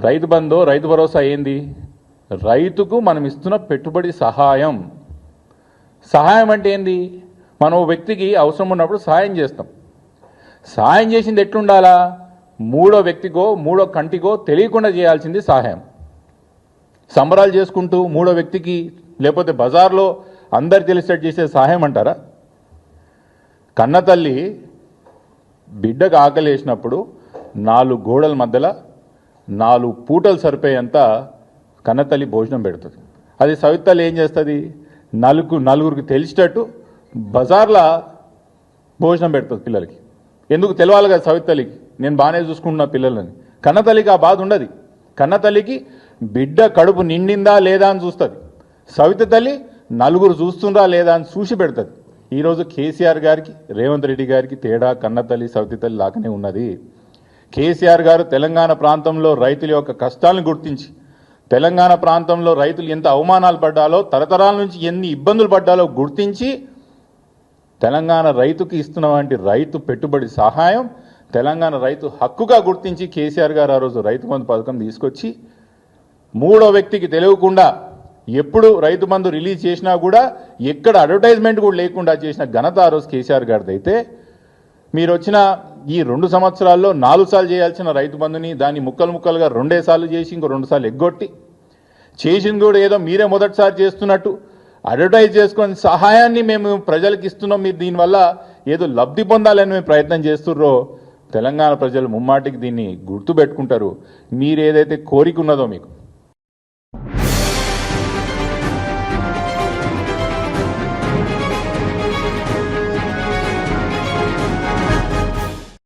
రైతు బంధు రైతు భరోసా ఏంది? రైతుకు మనం ఇస్తున్న పెట్టుబడి సహాయం. సహాయం అంటే ఏంది? మనం ఓ వ్యక్తికి అవసరం ఉన్నప్పుడు సహాయం చేస్తాం. సహాయం చేసింది ఎట్లుండాలా? మూడో వ్యక్తికో మూడో కంటికో తెలియకుండా చేయాల్సింది సహాయం. సంబరాలు చేసుకుంటూ మూడో వ్యక్తికి లేకపోతే బజార్లో అందరు తెలిసేట్టు చేసే సహాయం అంటారా? కన్నతల్లి బిడ్డకు ఆకలి వేసినప్పుడు 4 గోడల మధ్యలో 4 పూటలు సరిపోయేంత కన్నతల్లి భోజనం పెడుతుంది. అది సవితల్లి ఏం చేస్తుంది? నలుగురికి తెలిసేటట్టు బజార్లో భోజనం పెడుతుంది పిల్లలకి. ఎందుకు తెలవాలి కదా సవితల్లికి, నేను బాగానే చూసుకుంటున్నా పిల్లలని. కన్నతల్లికి ఆ బాధ ఉండదు. కన్నతల్లికి బిడ్డ కడుపు నిండిందా లేదా అని చూస్తుంది. సవిత తల్లి నలుగురు చూస్తుందా లేదా అని చూసి పెడుతుంది. ఈరోజు కేసీఆర్ గారికి రేవంత్ రెడ్డి గారికి తేడా కన్నతల్లి సవిత తల్లి లాగానే ఉన్నది. కేసీఆర్ గారు తెలంగాణ ప్రాంతంలో రైతుల యొక్క కష్టాలను గుర్తించి, తెలంగాణ ప్రాంతంలో రైతులు ఎంత అవమానాలు పడ్డాలో, తరతరాల నుంచి ఎన్ని ఇబ్బందులు పడ్డాలో గుర్తించి తెలంగాణ రైతుకి ఇస్తున్న వంటి రైతు పెట్టుబడి సహాయం తెలంగాణ రైతు హక్కుగా గుర్తించి కేసీఆర్ గారు ఆ రోజు రైతు బంధు పథకం తీసుకొచ్చి మూడో వ్యక్తికి తెలియకుండా ఎప్పుడు రైతు బంధు రిలీజ్ చేసినా కూడా ఎక్కడ అడ్వర్టైజ్మెంట్ కూడా లేకుండా చేసిన ఘనత ఆ రోజు కేసీఆర్ గారిది. అయితే మీరు వచ్చిన ఈ 2 సంవత్సరాల్లో 4 సార్లు చేయాల్సిన రైతు బంధుని దాన్ని ముక్కలుగా 2 సార్లు చేసి ఇంకో 2 సార్లు ఎగ్గొట్టి చేసింది కూడా ఏదో మీరే మొదటిసారి చేస్తున్నట్టు అడ్వర్టైజ్ చేసుకొని సహాయాన్ని మేము ప్రజలకు ఇస్తున్నాం, మీరు దీనివల్ల ఏదో లబ్ధి పొందాలని మేము ప్రయత్నం చేస్తుర్రో తెలంగాణ ప్రజలు ముమ్మాటికి దీన్ని గుర్తుపెట్టుకుంటారు. మీరు ఏదైతే కోరిక ఉన్నదో మీకు